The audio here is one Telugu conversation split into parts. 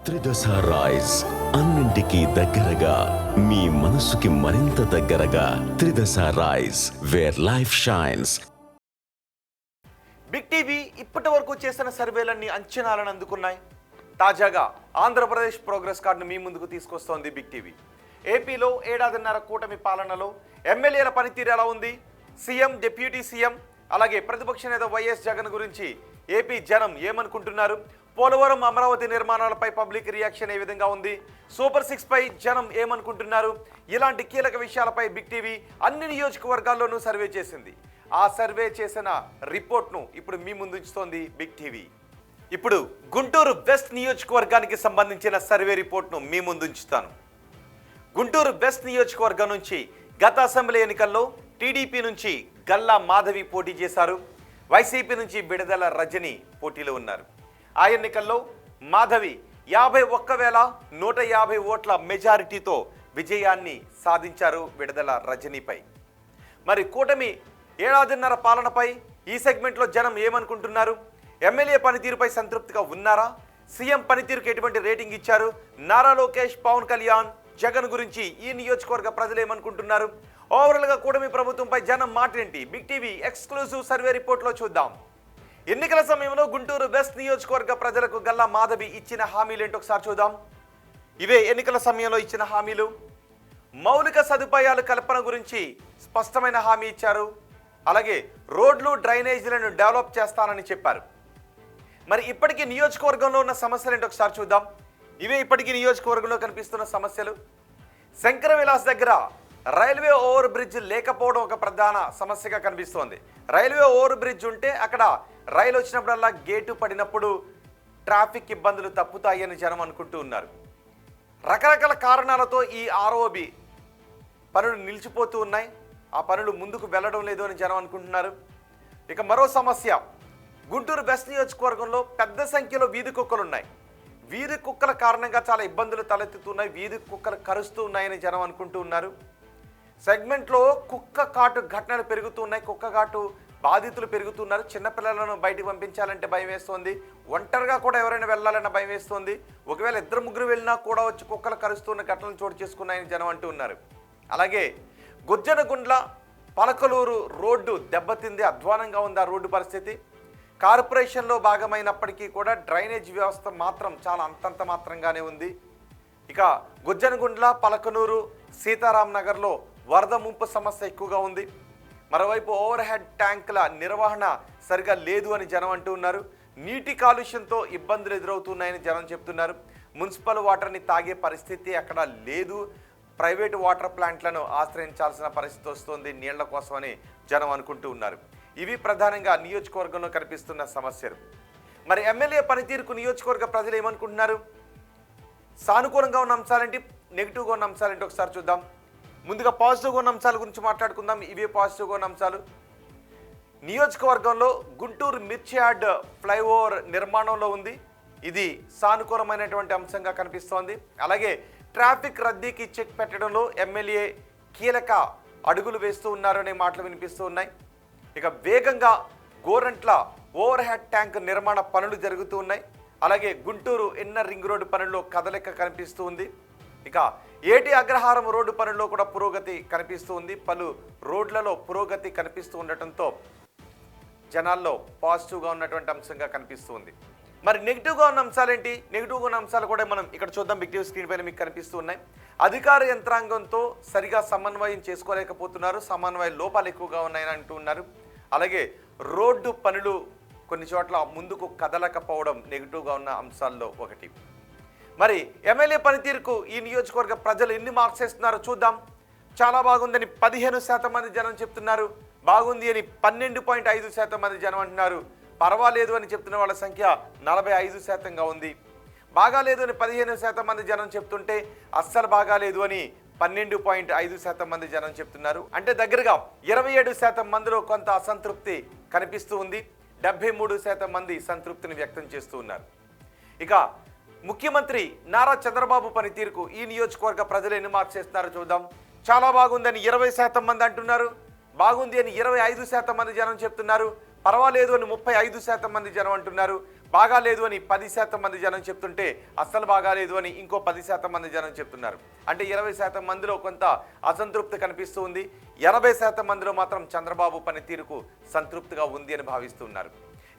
త్రిదశ రైస్ అన్నింటికీ దగ్గరగా మీ మనసుకి మరింత దగ్గరగా Tridasha rice where life shines. Big TV ఇప్పటి వరకు చేసిన సర్వేలన్నీ అంచనాలను అందుకున్నాయి. తాజాగా ఆంధ్రప్రదేశ్ ప్రోగ్రెస్ కార్డును మీ ముందుకు తీసుకొస్తోంది బిగ్ టీవీ. ఏపీలో ఏడాదిన్నర కూటమి పాలనలో ఎమ్మెల్యేల పనితీరు ఎలా ఉంది, సీఎం, డిప్యూటీ సీఎం, అలాగే ప్రతిపక్ష నేత వైఎస్ జగన్ గురించి ఏపీ జనం ఏమనుకుంటున్నారు, పోలవరం, అమరావతి నిర్మాణాలపై పబ్లిక్ రియాక్షన్ ఏ విధంగా ఉంది, సూపర్ 6 పై జనం ఏమనుకుంటున్నారు, ఇలాంటి కీలక విషయాలపై బిగ్ టీవీ అన్ని నియోజకవర్గాల్లోనూ సర్వే చేసింది. ఆ సర్వే చేసిన రిపోర్ట్ను ఇప్పుడు మీ ముందు ఉంచుతోంది బిగ్ టీవీ. ఇప్పుడు గుంటూరు వెస్ట్ నియోజకవర్గానికి సంబంధించిన సర్వే రిపోర్ట్ను మీ ముందు ఉంచుతాను. గుంటూరు వెస్ట్ నియోజకవర్గం నుంచి గత అసెంబ్లీ ఎన్నికల్లో టీడీపీ నుంచి గల్లా మాధవి పోటీ చేశారు. వైసీపీ నుంచి విడుదల రజని పోటీలో ఉన్నారు. ఆ ఎన్నికల్లో మాధవి 51,150 ఓట్ల మెజారిటీతో విజయాన్ని సాధించారు విడుదల రజనీపై. మరి కూటమి ఏడాదిన్నర పాలనపై ఈ సెగ్మెంట్లో జనం ఏమనుకుంటున్నారు, ఎమ్మెల్యే పనితీరుపై సంతృప్తిగా ఉన్నారా, సీఎం పనితీరుకి ఎటువంటి రేటింగ్ ఇచ్చారు, నారా లోకేష్, పవన్ కళ్యాణ్, జగన్ గురించి ఈ నియోజకవర్గ ప్రజలు ఏమనుకుంటున్నారు, ఓవరాల్గా కూటమి ప్రభుత్వంపై జనం మాటేంటి, బిగ్ టీవీ ఎక్స్క్లూజివ్ సర్వే రిపోర్ట్లో చూద్దాం. ఎన్నికల సమయంలో గుంటూరు వెస్ట్ నియోజకవర్గ ప్రజలకు గల్లా మాధవి ఇచ్చిన హామీలు ఏంటో ఒకసారి చూద్దాం. ఇవే ఎన్నికల సమయంలో ఇచ్చిన హామీలు. మౌలిక సదుపాయాల కల్పన గురించి స్పష్టమైన హామీ ఇచ్చారు. అలాగే రోడ్లు, డ్రైనేజీలను డెవలప్ చేస్తానని చెప్పారు. మరి ఇప్పటికీ నియోజకవర్గంలో ఉన్న సమస్యలు ఏంటో ఒకసారి చూద్దాం. ఇవే ఇప్పటికీ నియోజకవర్గంలో కనిపిస్తున్న సమస్యలు. శంకర విలాస్ దగ్గర రైల్వే ఓవర్ బ్రిడ్జ్ లేకపోవడం ఒక ప్రధాన సమస్యగా కనిపిస్తోంది. రైల్వే ఓవర్ బ్రిడ్జ్ ఉంటే అక్కడ రైలు వచ్చినప్పుడల్లా గేటు పడినప్పుడు ట్రాఫిక్ ఇబ్బందులు తప్పుతాయని జనం అనుకుంటూ ఉన్నారు. రకరకాల కారణాలతో ఈ ఆర్ఓబి పనులు నిలిచిపోతూ ఉన్నాయి. ఆ పనులు ముందుకు వెళ్ళడం లేదు అని జనం అనుకుంటున్నారు. ఇక మరో సమస్య, గుంటూరు వెస్ట్ నియోజకవర్గంలో పెద్ద సంఖ్యలో వీధి కుక్కలు ఉన్నాయి. వీధి కుక్కల కారణంగా చాలా ఇబ్బందులు తలెత్తుతున్నాయి. వీధి కుక్కలు కరుస్తూ ఉన్నాయని జనం అనుకుంటూ ఉన్నారు. సెగ్మెంట్లో కుక్క కాటు ఘటనలు పెరుగుతున్నాయి. కుక్క కాటు బాధితులు పెరుగుతున్నారు. చిన్నపిల్లలను బయటికి పంపించాలంటే భయం వేస్తోంది. ఒంటరిగా కూడా ఎవరైనా వెళ్ళాలన్న భయం వేస్తోంది. ఒకవేళ 2-3 వెళ్ళినా కూడా వచ్చి కుక్కలు కరుస్తున్న ఘటనలు చోటు చేసుకున్నాయని జనం అంటూ ఉన్నారు. అలాగే గుజ్జనగుండ్ల పలకలూరు రోడ్డు దెబ్బతింది. అధ్వానంగా ఉంది ఆ రోడ్డు పరిస్థితి. కార్పొరేషన్లో భాగమైనప్పటికీ కూడా డ్రైనేజ్ వ్యవస్థ మాత్రం చాలా అంతంత మాత్రంగానే ఉంది. ఇక గుజ్జనగుండ్ల, పలకనూరు, సీతారాం నగర్లో వరద ముంపు సమస్య ఎక్కువగా ఉంది. మరోవైపు ఓవర్ హెడ్ ట్యాంకుల నిర్వహణ సరిగా లేదు అని జనం అంటూ ఉన్నారు. నీటి కాలుష్యంతో ఇబ్బందులు ఎదురవుతున్నాయని జనం చెప్తున్నారు. మున్సిపల్ వాటర్ని తాగే పరిస్థితి అక్కడ లేదు. ప్రైవేటు వాటర్ ప్లాంట్లను ఆశ్రయించాల్సిన పరిస్థితి వస్తుంది నీళ్ల కోసమని జనం అనుకుంటూ ఉన్నారు. ఇవి ప్రధానంగా నియోజకవర్గంలో కనిపిస్తున్న సమస్యలు. మరి ఎమ్మెల్యే పనితీరుకు నియోజకవర్గ ప్రజలు ఏమనుకుంటున్నారు, సానుకూలంగా ఉన్న అంశాలేంటి, నెగిటివ్గా ఉన్న అంశాలేంటి ఒకసారి చూద్దాం. ముందుగా పాజిటివ్గా ఉన్న అంశాల గురించి మాట్లాడుకుందాం. ఇవే పాజిటివ్గా ఉన్న అంశాలు. నియోజకవర్గంలో గుంటూరు మిర్చియార్డ్ ఫ్లైఓవర్ నిర్మాణంలో ఉంది. ఇది సానుకూలమైనటువంటి అంశంగా కనిపిస్తోంది. అలాగే ట్రాఫిక్ రద్దీకి చెక్ పెట్టడంలో ఎమ్మెల్యే కీలక అడుగులు వేస్తూ ఉన్నారనే మాటలు వినిపిస్తూ ఉన్నాయి. ఇక వేగంగా గోరంట్ల ఓవర్ హెడ్ ట్యాంక్ నిర్మాణ పనులు జరుగుతూ ఉన్నాయి. అలాగే గుంటూరు ఇన్నర్ రింగ్ రోడ్డు పనుల్లో కదలిక కనిపిస్తూ ఉంది. ఇక ఏటి అగ్రహారం రోడ్డు పనుల్లో కూడా పురోగతి కనిపిస్తూ ఉంది. పలు రోడ్లలో పురోగతి కనిపిస్తూ ఉండటంతో జనాల్లో పాజిటివ్గా ఉన్నటువంటి అంశంగా కనిపిస్తూ ఉంది. మరి నెగిటివ్గా ఉన్న అంశాలేంటి, నెగిటివ్గా ఉన్న అంశాలు కూడా మనం ఇక్కడ చూద్దాం. బిగ్ టీవీ స్క్రీన్ పైన మీకు కనిపిస్తూ ఉన్నాయి. అధికార యంత్రాంగంతో సరిగా సమన్వయం చేసుకోలేకపోతున్నారు. సమన్వయ లోపాలు ఎక్కువగా ఉన్నాయని అంటూ ఉన్నారు. అలాగే రోడ్డు పనులు కొన్ని చోట్ల ముందుకు కదలకపోవడం నెగిటివ్గా ఉన్న అంశాల్లో ఒకటి. మరి ఎమ్మెల్యే పనితీరుకు ఈ నియోజకవర్గ ప్రజలు ఎన్ని మార్క్స్ ఇస్తున్నారో చూద్దాం. చాలా బాగుందని 15% మంది జనం చెప్తున్నారు. బాగుంది అని 12.5% మంది జనం అంటున్నారు. పర్వాలేదు అని చెప్తున్న వాళ్ళ సంఖ్య 45%గా ఉంది. బాగాలేదు అని 15% మంది జనం చెప్తుంటే అస్సలు బాగాలేదు అని 12.5% మంది జనం చెప్తున్నారు. అంటే దగ్గరగా 27% మందిలో కొంత అసంతృప్తి కనిపిస్తూ ఉంది. 73% మంది సంతృప్తిని వ్యక్తం చేస్తూ ఉన్నారు. ఇక ముఖ్యమంత్రి నారా చంద్రబాబు పనితీరుకు ఈ నియోజకవర్గ ప్రజలు ఎన్ని మార్క్స్ ఇస్తున్నారో చూద్దాం. చాలా బాగుందని 20% మంది అంటున్నారు. బాగుంది అని 25% మంది జనం చెప్తున్నారు. పర్వాలేదు అని 35% మంది జనం అంటున్నారు. బాగాలేదు అని 10% మంది జనం చెప్తుంటే అస్సలు బాగాలేదు అని ఇంకో 10% మంది జనం చెప్తున్నారు. అంటే 20% మందిలో కొంత అసంతృప్తి కనిపిస్తూ ఉంది. 80% మందిలో మాత్రం చంద్రబాబు పనితీరుకు సంతృప్తిగా ఉంది అని భావిస్తున్నారు.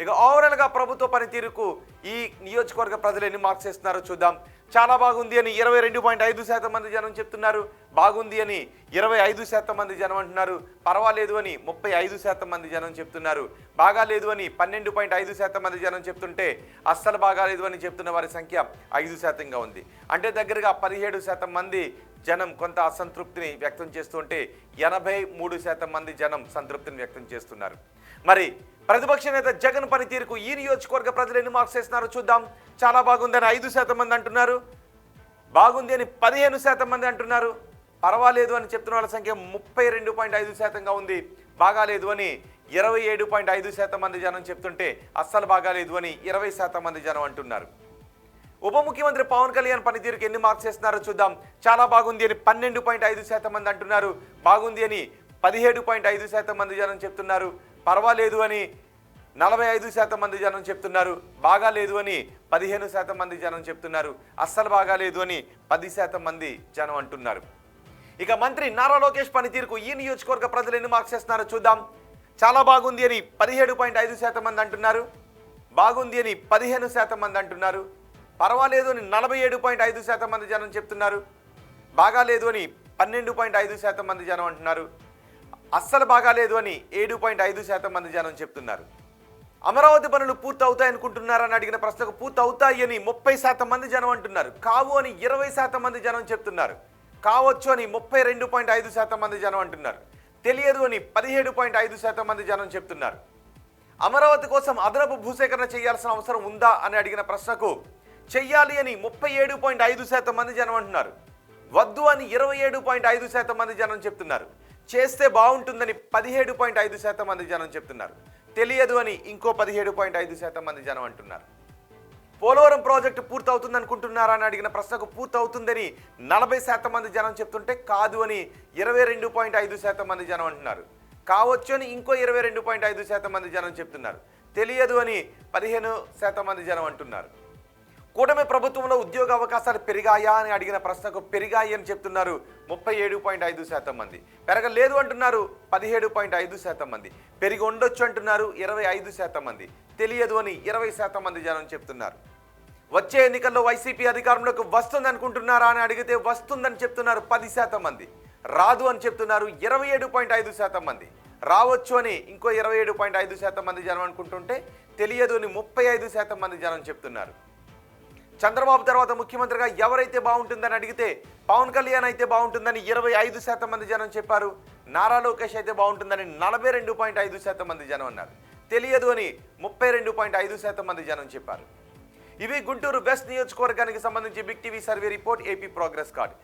ఇక ఓవరాల్గా ప్రభుత్వ పనితీరుకు ఈ నియోజకవర్గ ప్రజలు ఎన్ని మార్క్స్ ఇస్తున్నారో చూద్దాం. చాలా బాగుంది అని 22.5% మంది జనం చెప్తున్నారు. బాగుంది అని 25% మంది జనం అంటున్నారు. పర్వాలేదు అని 35% మంది జనం చెప్తున్నారు. బాగాలేదు అని 12.5% మంది జనం చెప్తుంటే అస్సలు బాగాలేదు అని చెప్తున్న వారి సంఖ్య 5%గా ఉంది. అంటే దగ్గరగా 17% మంది జనం కొంత అసంతృప్తిని వ్యక్తం చేస్తుంటే 83% మంది జనం సంతృప్తిని వ్యక్తం చేస్తున్నారు. మరి ప్రతిపక్ష నేత జగన్ పనితీరుకు ఈ నియోజకవర్గ ప్రజలు ఎన్ని మార్క్స్ వేస్తున్నారో చూద్దాం. చాలా బాగుందని 5% మంది అంటున్నారు. బాగుంది అని 15% మంది అంటున్నారు. పర్వాలేదు అని చెప్తున్న వాళ్ళ సంఖ్య 32.5%గా ఉంది. బాగాలేదు అని 27.5% మంది జనం చెప్తుంటే అస్సలు బాగాలేదు అని 20% మంది జనం అంటున్నారు. ఉప ముఖ్యమంత్రి పవన్ కళ్యాణ్ పనితీరుకు ఎన్ని మార్క్స్ వేస్తున్నారో చూద్దాం. చాలా బాగుంది అని 12.5% మంది అంటున్నారు. బాగుంది అని 17.5% మంది జనం చెప్తున్నారు. పర్వాలేదు అని 45% మంది జనం చెప్తున్నారు. బాగాలేదు అని 15% మంది జనం చెప్తున్నారు. అస్సలు బాగాలేదు అని 10% మంది జనం అంటున్నారు. ఇక మంత్రి నారా లోకేష్ పనితీరుకు ఈ నియోజకవర్గ ప్రజలు ఎన్ని మార్క్స్ ఇస్తున్నారో చూద్దాం. చాలా బాగుంది అని 17.5% మంది అంటున్నారు. బాగుంది అని 15% మంది అంటున్నారు. పర్వాలేదు అని 47.5% మంది జనం చెప్తున్నారు. బాగాలేదు అని 12.5% మంది జనం అంటున్నారు. అస్సలు బాగాలేదు అని 7.5% మంది జనం చెప్తున్నారు. అమరావతి పనులు పూర్తి అవుతాయనుకుంటున్నారని అడిగిన ప్రశ్నకు పూర్తి అవుతాయి అని 30% మంది జనం అంటున్నారు. కావు అని 20% మంది జనం చెప్తున్నారు. కావచ్చు అని 32.5% మంది జనం అంటున్నారు. తెలియదు అని 17.5% మంది జనం చెప్తున్నారు. అమరావతి కోసం అదనపు భూసేకరణ చేయాల్సిన అవసరం ఉందా అని అడిగిన ప్రశ్నకు చెయ్యాలి అని 37.5% మంది జనం అంటున్నారు. వద్దు అని 27.5% మంది జనం చెప్తున్నారు. చేస్తే బాగుంటుందని 17.5% మంది జనం చెప్తున్నారు. తెలియదు అని ఇంకో 17.5% మంది జనం అంటున్నారు. పోలవరం ప్రాజెక్టు పూర్తి అవుతుంది అనుకుంటున్నారా అని అడిగిన ప్రశ్నకు పూర్తి అవుతుందని 40% మంది జనం చెప్తుంటే కాదు అని 22.5% మంది జనం అంటున్నారు. కావచ్చు అని ఇంకో 22.5% మంది జనం చెప్తున్నారు. తెలియదు అని 15% మంది జనం అంటున్నారు. కూటమి ప్రభుత్వంలో ఉద్యోగ అవకాశాలు పెరిగాయా అని అడిగిన ప్రశ్నకు పెరిగాయి అని చెప్తున్నారు 37.5% మంది. పెరగలేదు అంటున్నారు 17.5% మంది. పెరిగి ఉండొచ్చు అంటున్నారు 25% మంది. తెలియదు అని 20% మంది జనం చెప్తున్నారు. వచ్చే ఎన్నికల్లో వైసీపీ అధికారంలోకి వస్తుంది అనుకుంటున్నారా అని అడిగితే వస్తుందని చెప్తున్నారు 10% మంది. రాదు అని చెప్తున్నారు 27.5% మంది. రావచ్చు అని ఇంకో 27.5% మంది జనం అనుకుంటుంటే తెలియదు అని 35% మంది జనం చెప్తున్నారు. చంద్రబాబు తర్వాత ముఖ్యమంత్రిగా ఎవరైతే బాగుంటుందని అడిగితే పవన్ కళ్యాణ్ అయితే బాగుంటుందని 25% మంది జనం చెప్పారు. నారా లోకేష్ అయితే బాగుంటుందని 42.5% మంది జనం అన్నారు. తెలియదు అని 32.5% మంది జనం చెప్పారు. ఇవి గుంటూరు వెస్ట్ నియోజకవర్గానికి సంబంధించి Big TV survey report, AP progress card.